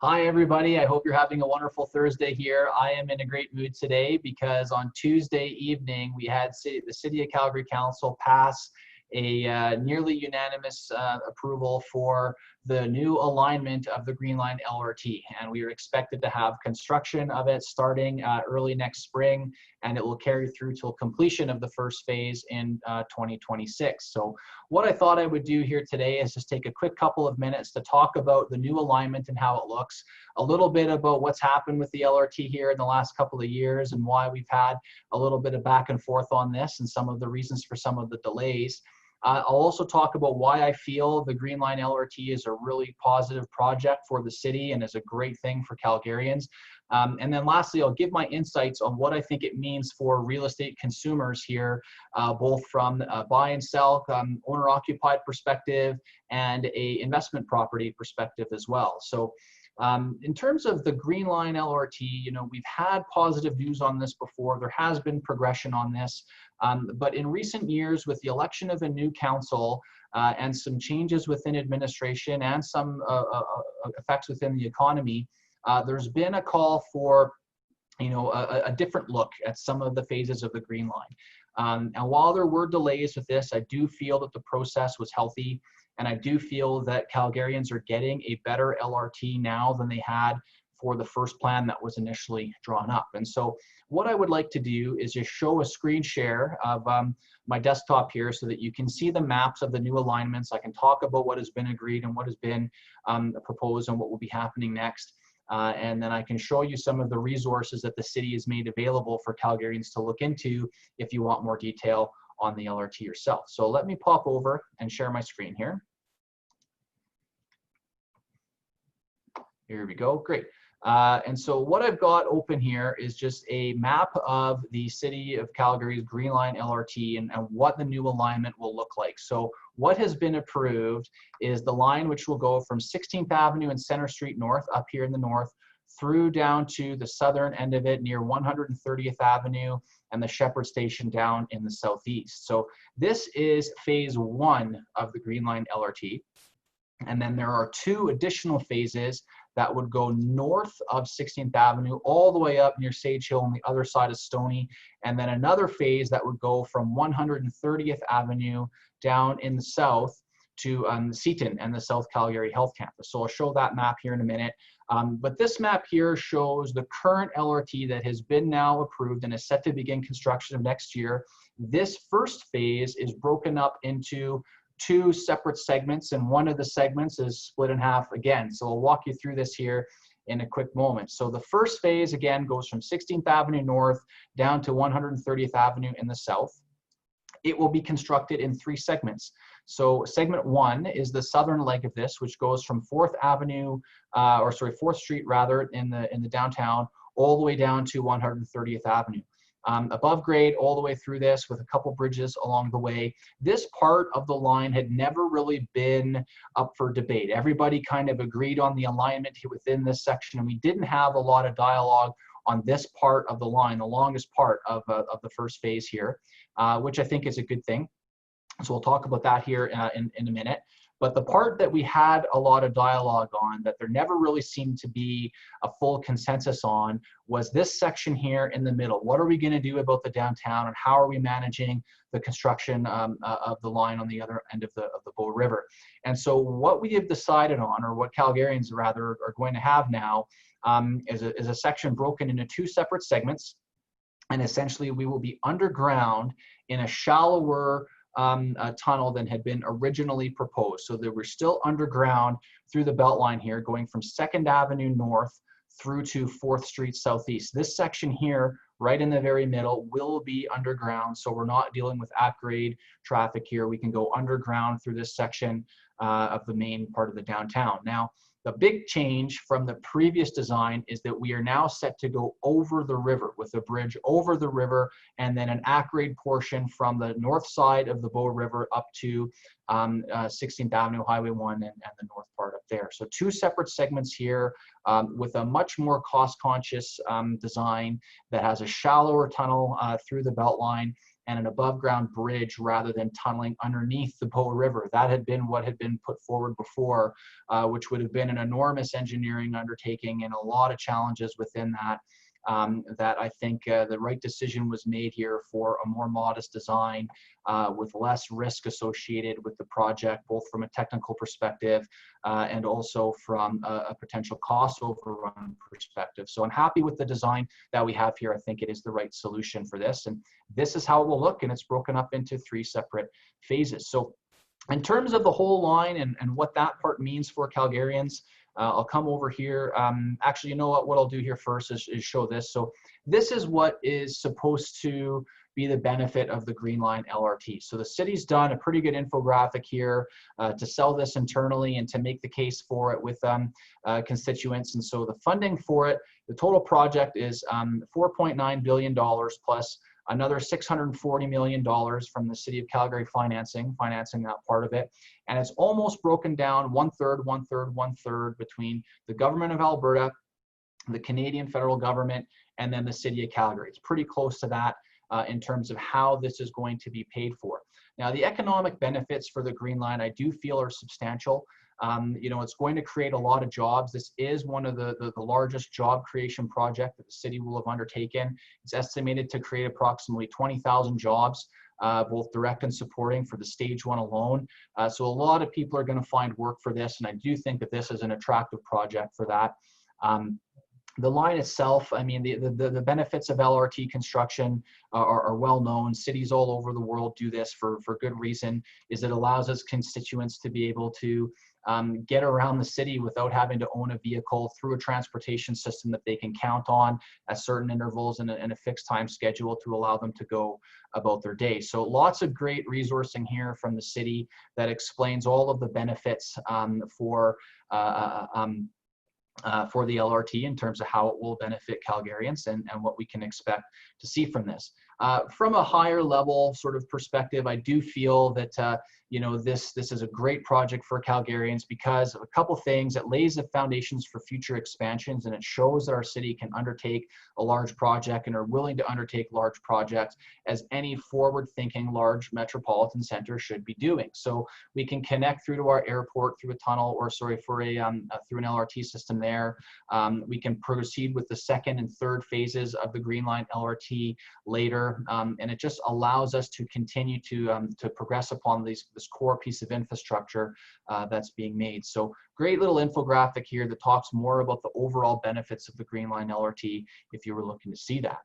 Hi, everybody. I hope you're having a wonderful Thursday here. I am in a great mood today because on Tuesday evening, we had the City of Calgary Council pass a nearly unanimous approval for the new alignment of the Green Line LRT. And we are expected to have construction of it starting early next spring, and it will carry through till completion of the first phase in 2026. So what I thought I would do here today is just take a quick couple of minutes to talk about the new alignment and how it looks, a little bit about what's happened with the LRT here in the last couple of years and why we've had a little bit of back and forth on this and some of the reasons for some of the delays. I'll also talk about why I feel the Green Line LRT is a really positive project for the city and is a great thing for Calgarians. And then lastly, I'll give my insights on what I think it means for real estate consumers here, both from a buy and sell owner-occupied perspective and a investment property perspective as well. So in terms of the Green Line LRT, you know, we've had positive news on this before. There has been progression on this. But in recent years, with the election of a new council and some changes within administration and some effects within the economy, there's been a call for, you know, a different look at some of the phases of the Green Line. And while there were delays with this, I do feel that the process was healthy. And I do feel that Calgarians are getting a better LRT now than they had for the first plan that was initially drawn up. And so what I would like to do is just show a screen share of my desktop here so that you can see the maps of the new alignments. I can talk about what has been agreed and what has been proposed and what will be happening next. And then I can show you some of the resources that the city has made available for Calgarians to look into if you want more detail on the LRT yourself. So let me pop over and share my screen here. Here we go, great. And so what I've got open here is just a map of the City of Calgary's Green Line LRT and what the new alignment will look like. So what has been approved is the line which will go from 16th Avenue and Center Street North up here in the north through down to the southern end of it near 130th Avenue and the Shepherd Station down in the southeast. So this is phase 1 of the Green Line LRT. And then there are 2 additional phases that would go north of 16th Avenue all the way up near Sage Hill on the other side of Stony. And then another phase that would go from 130th Avenue down in the south to Seton and the South Calgary Health Campus. So I'll show that map here in a minute. But this map here shows the current LRT that has been now approved and is set to begin construction of next year. This first phase is broken up into 2 separate segments, and one of the segments is split in half again. So I'll walk you through this here in a quick moment. So the first phase again goes from 16th Avenue North down to 130th Avenue in the south. It will be constructed in 3 segments. So segment 1 is the southern leg of this, which goes from 4th Street rather in the downtown all the way down to 130th Avenue. Above grade all the way through this with a couple bridges along the way. This part of the line had never really been up for debate. Everybody kind of agreed on the alignment within this section, and we didn't have a lot of dialogue on this part of the line, the longest part of the first phase here, which I think is a good thing. So we'll talk about that here in a minute. But the part that we had a lot of dialogue on that there never really seemed to be a full consensus on was this section here in the middle. What are we going to do about the downtown, and how are we managing the construction of the line on the other end of the Bow River? And so what we have decided on, or what Calgarians rather are going to have now, is a section broken into 2 separate segments. And essentially we will be underground in a shallower tunnel than had been originally proposed. So that we're still underground through the Beltline here, going from 2nd Avenue North through to 4th Street Southeast. This section here, right in the very middle, will be underground. So we're not dealing with at-grade traffic here. We can go underground through this section of the main part of the downtown. Now, the big change from the previous design is that we are now set to go over the river with a bridge over the river, and then an at-grade portion from the north side of the Bow River up to 16th Avenue, Highway 1, and the north part up there. So 2 separate segments here with a much more cost-conscious design that has a shallower tunnel through the Beltline and an above ground bridge rather than tunneling underneath the Bow River. That had been what had been put forward before, which would have been an enormous engineering undertaking and a lot of challenges within that. That I think the right decision was made here for a more modest design with less risk associated with the project, both from a technical perspective and also from a potential cost overrun perspective. So I'm happy with the design that we have here. I think it is the right solution for this. And this is how it will look, and it's broken up into 3 separate phases. So in terms of the whole line and what that part means for Calgarians, I'll come over here. Actually, you know what I'll do here first is show this. So this is what is supposed to be the benefit of the Green Line LRT. So the city's done a pretty good infographic here to sell this internally and to make the case for it with constituents. And so the funding for it, the total project is $4.9 billion plus another $640 million from the City of Calgary financing that part of it. And it's almost broken down 1/3, 1/3, 1/3 between the government of Alberta, the Canadian federal government, and then the City of Calgary. It's pretty close to that in terms of how this is going to be paid for. Now, the economic benefits for the Green Line, I do feel, are substantial. You know, it's going to create a lot of jobs. This is one of the largest job creation project that the city will have undertaken. It's estimated to create approximately 20,000 jobs, both direct and supporting for the stage 1 alone. So a lot of people are going to find work for this, and I do think that this is an attractive project for that. The line itself, I mean, the benefits of LRT construction are well known. Cities all over the world do this for good reason, is it allows us constituents to be able to get around the city without having to own a vehicle through a transportation system that they can count on at certain intervals and a fixed time schedule to allow them to go about their day. So lots of great resourcing here from the city that explains all of the benefits for the LRT in terms of how it will benefit Calgarians and what we can expect to see from this. From a higher level sort of perspective, I do feel that you know, this is a great project for Calgarians because of a couple things. It lays the foundations for future expansions, and it shows that our city can undertake a large project and are willing to undertake large projects as any forward-thinking large metropolitan center should be doing. So we can connect through to our airport through a tunnel, or sorry, for through an LRT system there. We can proceed with the 2nd and 3rd phases of the Green Line LRT later, and it just allows us to continue to progress upon this core piece of infrastructure that's being made. So great little infographic here that talks more about the overall benefits of the Green Line LRT if you were looking to see that.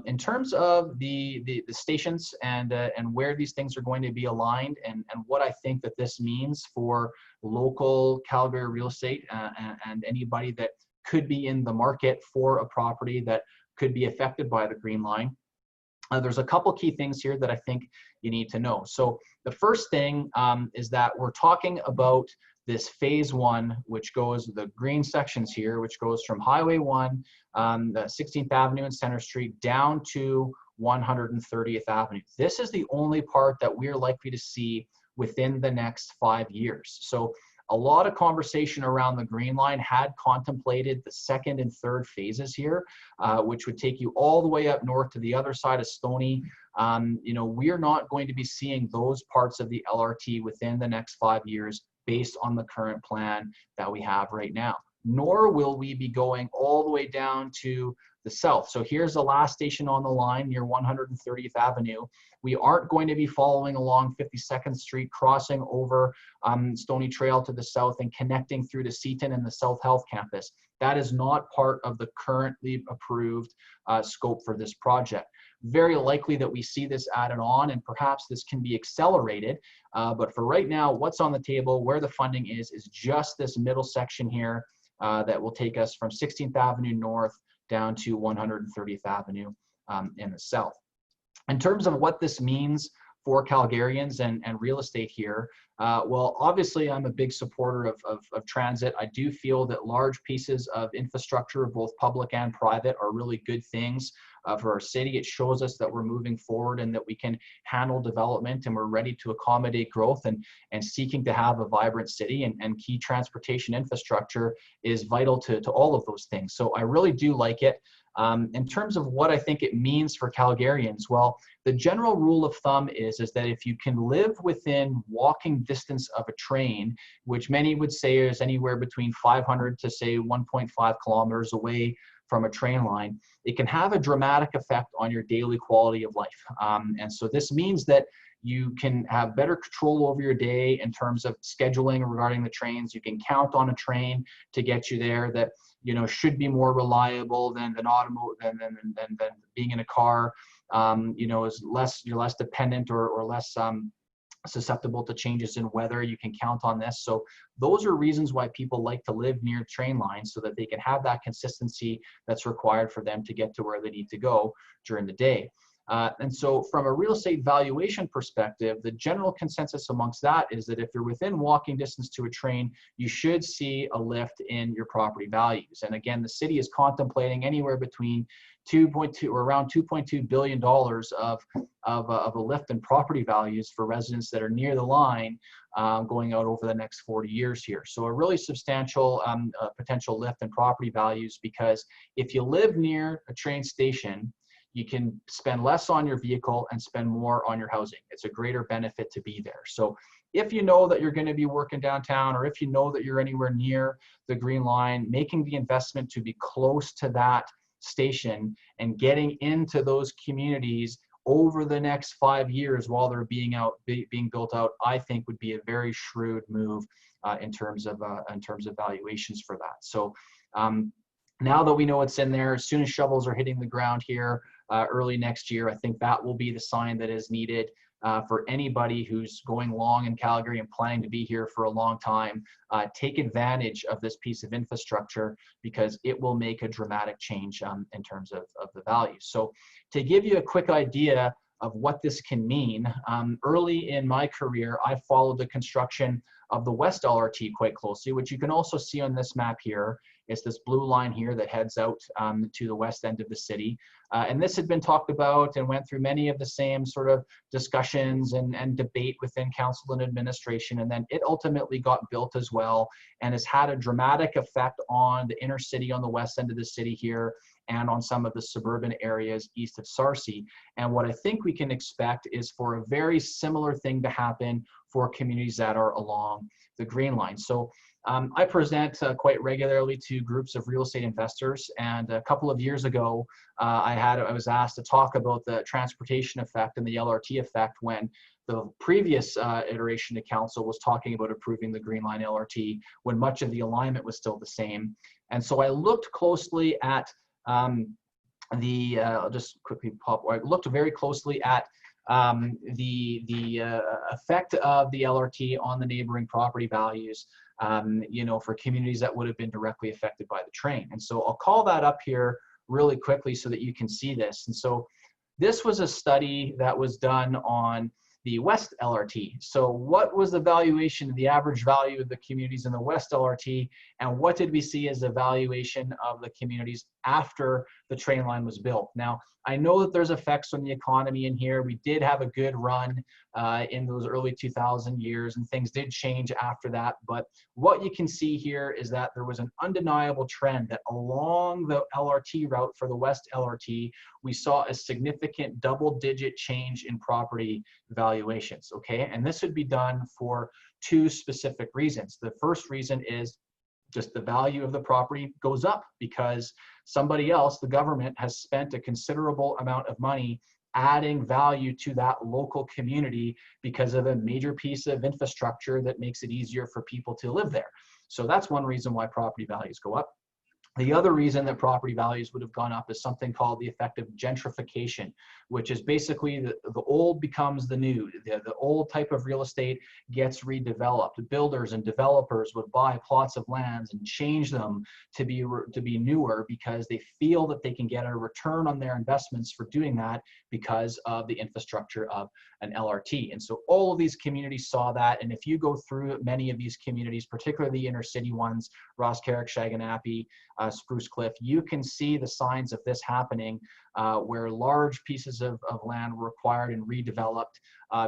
In terms of the stations and where these things are going to be aligned and what I think that this means for local Calgary real estate and anybody that could be in the market for a property that could be affected by the Green Line. There's a couple key things here that I think you need to know. So the first thing is that we're talking about this phase 1, which goes, the green sections here, which goes from Highway 1, the 16th Avenue and Center Street down to 130th Avenue. This is the only part that we're likely to see within the next 5 years. So a lot of conversation around the Green Line had contemplated the 2nd and 3rd phases here, which would take you all the way up north to the other side of Stony. You know, we're not going to be seeing those parts of the LRT within the next 5 years based on the current plan that we have right now. Nor will we be going all the way down to the south. So here's the last station on the line near 130th Avenue. We aren't going to be following along 52nd Street, crossing over Stony Trail to the south and connecting through to Seton and the South Health Campus. That is not part of the currently approved scope for this project. Very likely that we see this added on, and perhaps this can be accelerated. But for right now, what's on the table, where the funding is just this middle section here that will take us from 16th Avenue North down to 130th Avenue in the south. In terms of what this means for Calgarians and real estate here, well, obviously I'm a big supporter of transit. I do feel that large pieces of infrastructure, both public and private, are really good things our city. It shows us that we're moving forward and that we can handle development and we're ready to accommodate growth and seeking to have a vibrant city, and key transportation infrastructure is vital to all of those things. So I really do like it. In terms of what I think it means for Calgarians, well, the general rule of thumb is that if you can live within walking distance of a train, which many would say is anywhere between 500 to say 1.5 kilometers away from a train line, it can have a dramatic effect on your daily quality of life. And so this means that you can have better control over your day in terms of scheduling regarding the trains. You can count on a train to get you there that, you know, should be more reliable than being in a car. You know, you're less dependent or less susceptible to changes in weather. You can count on this. So those are reasons why people like to live near train lines, so that they can have that consistency that's required for them to get to where they need to go during the day. And so from a real estate valuation perspective, the general consensus amongst that is that if you're within walking distance to a train, you should see a lift in your property values. And again, the city is contemplating anywhere between 2.2 or around $2.2 billion of a lift in property values for residents that are near the line, going out over the next 40 years here. So a really substantial potential lift in property values, because if you live near a train station, you can spend less on your vehicle and spend more on your housing. It's a greater benefit to be there. So if you know that you're going to be working downtown, or if you know that you're anywhere near the Green Line, making the investment to be close to that station and getting into those communities over the next 5 years while they're being built out, I think would be a very shrewd move in terms of valuations for that. So now that we know it's in there, as soon as shovels are hitting the ground here early next year, I think that will be the sign that is needed for anybody who's going long in Calgary and planning to be here for a long time. Take advantage of this piece of infrastructure, because it will make a dramatic change in terms of the value. So to give you a quick idea of what this can mean, early in my career, I followed the construction of the West LRT quite closely, which you can also see on this map here. It's this blue line here that heads out to the west end of the city. And this had been talked about and went through many of the same sort of discussions and debate within council and administration. And then it ultimately got built as well, and has had a dramatic effect on the inner city on the west end of the city here, and on some of the suburban areas east of Sarcee. And what I think we can expect is for a very similar thing to happen for communities that are along the Green Line. So I present quite regularly to groups of real estate investors, and a couple of years ago, I was asked to talk about the transportation effect and the LRT effect when the previous iteration of council was talking about approving the Green Line LRT, when much of the alignment was still the same. And so I looked closely at I'll just quickly I looked very closely at the effect of the LRT on the neighboring property values, you know, for communities that would have been directly affected by the train. And so I'll call that up here really quickly so that you can see this. And so this was a study that was done on the West LRT. So what was the valuation, the average value of the communities in the West LRT, and what did we see as the valuation of the communities after the train line was built? Now, I know that there's effects on the economy in here. We did have a good run in those early 2000 years, and things did change after that. But what you can see here is that there was an undeniable trend that along the LRT route for the West LRT, we saw a significant double-digit change in property valuations, okay? And this would be done for two specific reasons. The first reason is just the value of the property goes up because somebody else, the government, has spent a considerable amount of money adding value to that local community because of a major piece of infrastructure that makes it easier for people to live there. So that's one reason why property values go up. The other reason that property values would have gone up is something called the effect of gentrification, which is basically the old becomes the new. The old type of real estate gets redeveloped. Builders and developers would buy plots of lands and change them to be newer because they feel that they can get a return on their investments for doing that because of the infrastructure of an LRT. And so all of these communities saw that. And if you go through many of these communities, particularly the inner city ones, Rosscarrick, Shaganappi, Spruce Cliff, you can see the signs of this happening where large pieces of land were acquired and redeveloped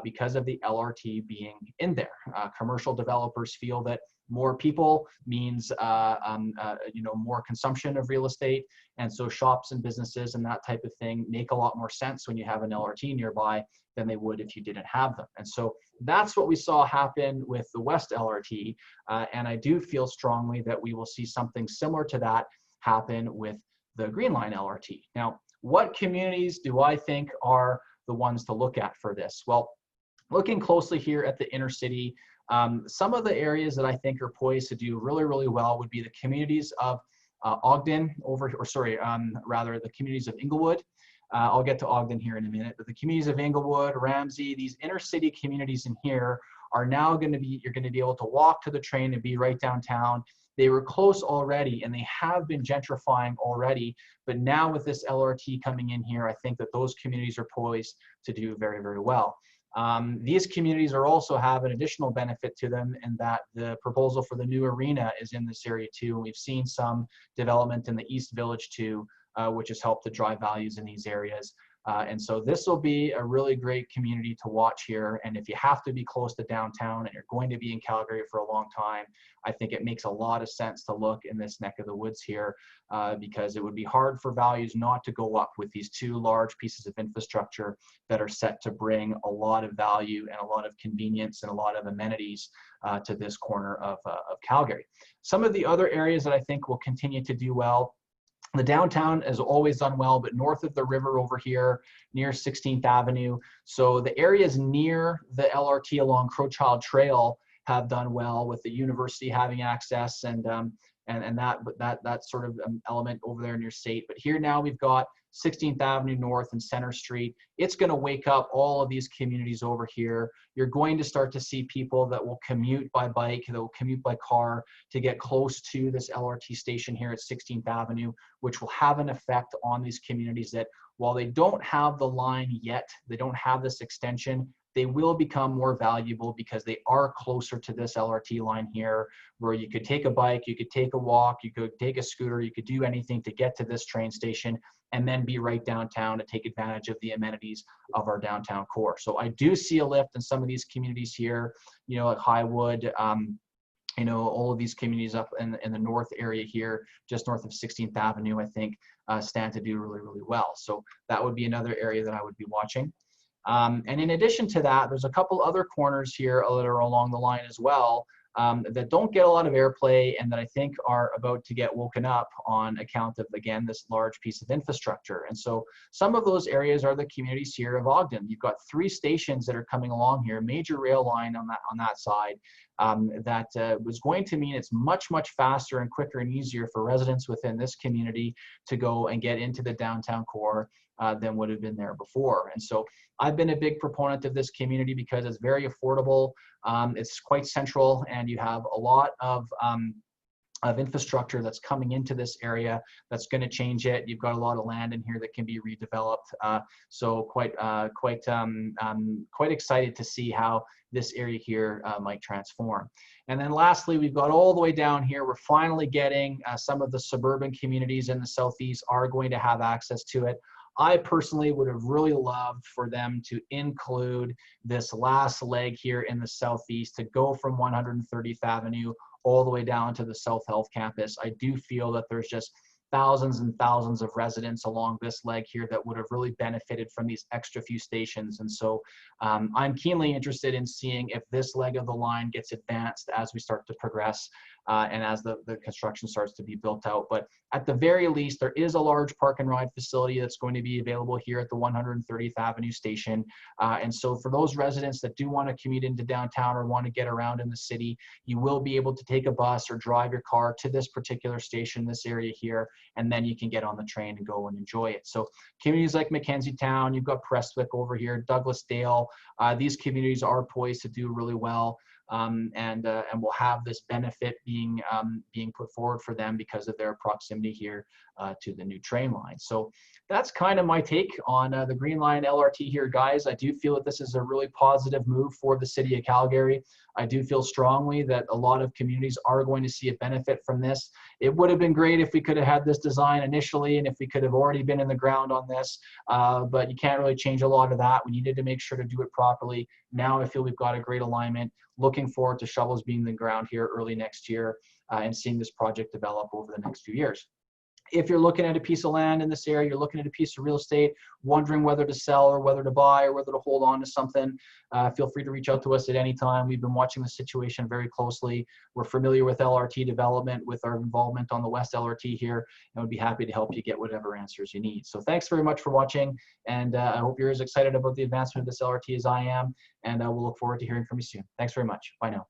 because of the LRT being in there. Commercial developers feel that more people means more consumption of real estate, and so shops and businesses and that type of thing make a lot more sense when you have an LRT nearby than they would if you didn't have them. And so that's what we saw happen with the West LRT, and I do feel strongly that we will see something similar to that happen with the Green Line LRT. Now, what communities do I think are the ones to look at for this? Well, looking closely here at the inner city, some of the areas that I think are poised to do really, really well would be the communities of Ogden the communities of Inglewood. I'll get to Ogden here in a minute, but the communities of Inglewood, Ramsey, these inner city communities in here are now going to be, you're going to be able to walk to the train and be right downtown. They were close already and they have been gentrifying already, but now with this LRT coming in here, I think that those communities are poised to do very, very well. These communities are also have an additional benefit to them in that the proposal for the new arena is in this area too. And we've seen some development in the East Village too, which has helped to drive values in these areas. And so this will be a really great community to watch here. And if you have to be close to downtown and you're going to be in Calgary for a long time, I think it makes a lot of sense to look in this neck of the woods here because it would be hard for values not to go up with these two large pieces of infrastructure that are set to bring a lot of value and a lot of convenience and a lot of amenities to this corner of Calgary. Some of the other areas that I think will continue to do well, the downtown has always done well, but north of the river over here near 16th Avenue. So the areas near the LRT along Crowchild Trail have done well with the university having access and that sort of element over there near State. But here now we've got 16th Avenue North and Center Street. It's going to wake up all of these communities over here. You're going to start to see people that will commute by bike, that will commute by car to get close to this LRT station here at 16th Avenue, which will have an effect on these communities that while they don't have the line yet, they don't have this extension, they will become more valuable because they are closer to this LRT line here where you could take a bike, you could take a walk, you could take a scooter, you could do anything to get to this train station and then be right downtown to take advantage of the amenities of our downtown core. So I do see a lift in some of these communities here, like Highwood, all of these communities up in the north area here, just north of 16th Avenue, I think stand to do really, really well. So that would be another area that I would be watching. And in addition to that, there's a couple other corners here that are along the line as well that don't get a lot of airplay and that I think are about to get woken up on account of, again, this large piece of infrastructure. And so some of those areas are the communities here of Ogden. You've got 3 stations that are coming along here, major rail line on that side that was going to mean it's much, much faster and quicker and easier for residents within this community to go and get into the downtown core than would have been there before. And so I've been a big proponent of this community because it's very affordable, it's quite central, and you have a lot of infrastructure that's coming into this area that's going to change it. You've got a lot of land in here that can be redeveloped. So quite excited to see how this area here might transform. And then lastly, we've got all the way down here, we're finally getting some of the suburban communities in the southeast are going to have access to it. I personally would have really loved for them to include this last leg here in the southeast to go from 130th Avenue all the way down to the South Health Campus. I do feel that there's just thousands and thousands of residents along this leg here that would have really benefited from these extra few stations. And so I'm keenly interested in seeing if this leg of the line gets advanced as we start to progress and as the construction starts to be built out. But at the very least, there is a large park and ride facility that's going to be available here at the 130th Avenue station. And so for those residents that do want to commute into downtown or want to get around in the city, you will be able to take a bus or drive your car to this particular station, this area here, and then you can get on the train and go and enjoy it. So communities like Mackenzie Town, you've got Prestwick over here, Douglas Dale, these communities are poised to do really well. and will have this benefit being put forward for them because of their proximity here to the new train line. So that's kind of my take on the Green Line LRT here, guys. I do feel that this is a really positive move for the City of Calgary. I do feel strongly that a lot of communities are going to see a benefit from this. It would have been great if we could have had this design initially and if we could have already been in the ground on this, but you can't really change a lot of that. We needed to make sure to do it properly. Now I feel we've got a great alignment. Looking forward to shovels being in the ground here early next year and seeing this project develop over the next few years. If you're looking at a piece of land in this area, you're looking at a piece of real estate, wondering whether to sell or whether to buy or whether to hold on to something, feel free to reach out to us at any time. We've been watching the situation very closely. We're familiar with LRT development with our involvement on the West LRT here, and we'd be happy to help you get whatever answers you need. So thanks very much for watching, and I hope you're as excited about the advancement of this LRT as I am, and we'll look forward to hearing from you soon. Thanks very much. Bye now.